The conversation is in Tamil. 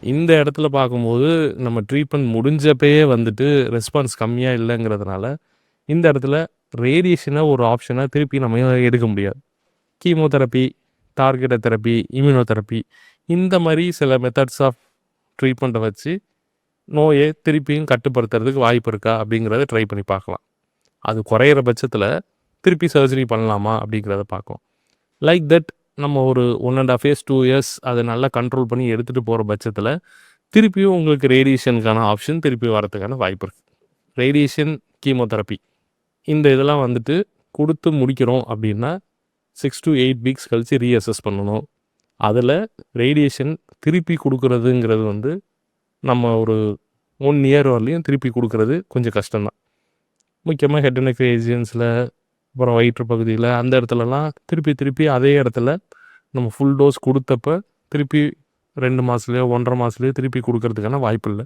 இந்த இடத்துல பார்க்கும்போது நம்ம ட்ரீட்மெண்ட் முடிஞ்சப்பயே வந்துட்டு ரெஸ்பான்ஸ் கம்மியா இல்லங்கிறதுனால, இந்த இடத்துல ரேடியேஷன ஒரு ஆப்ஷனா திருப்பி நம்ம எடுக்க முடியாது. கீமோதெரபி, டார்கெட்டட் தெரபி, இம்யூனோதெரபி இந்த மாரி சில மெத்தட்ஸ் ஆஃப் ட்ரீட்மெண்ட்ட வச்சு, நோய திருப்பியும் கட்டுப்படுத்துறதுக்கு வாய்ப்பு இருக்கா? அப்படிங்கிறத ட்ரை பண்ணி பார்க்கலாம். அது குறையிற பட்சத்தில, திருப்பி சர்ஜரி பண்ணலாமா? அப்படிங்கிறத பார்க்கலாம். லைக் தட் நம்ம ஒரு 1 1/2 இயர்ஸ், 2 இயர்ஸ் அத நல்லா கண்ட்ரோல் பண்ணி எடுத்துட்டு போற பட்சத்தில, திருப்பியும் உங்களுக்கு ரேடியேஷனுக்கான ஆப்ஷன் திருப்பி வரதுக்கான வாய்ப்பு இருக்கு. ரேடியேஷன், கீமோதெரபி இந்த இதெல்லாம் வந்துட்டு குடுத்து முடிக்கிறோம் அப்படின்னா, 6 to 8 வீக்ஸ் கழிச்சு ரீஅசஸ் பண்ணணும். அதில ரேடியேஷன் திருப்பி குடுக்குறதுங்கிறது வந்து, நம்ம ஒரு 1 இயர் வரலயும் திருப்பி குடுக்குறது கொஞ்சம் கஷ்டம் தான். முக்கியமா ஹெட் அண்ட் நெக் ரீஜியன்ஸ்ல, அப்புறம் வயிற்று பகுதியில அந்த இடத்துலலாம் திருப்பி திருப்பி அதே இடத்துல நம்ம ஃபுல் டோஸ் குடுத்தப்ப, திருப்பி 2 மாசத்துலயோ, 1 1/2 மாசத்துலயோ திருப்பி குடுக்கறதுக்கான வாய்ப்பு இல்ல.